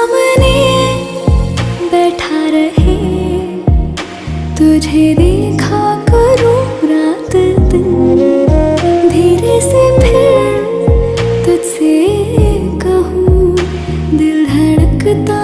सामने बैठा रहे, तुझे देखा करूं रात दिन, धीरे से फिर तुझसे कहूं, दिल धड़कता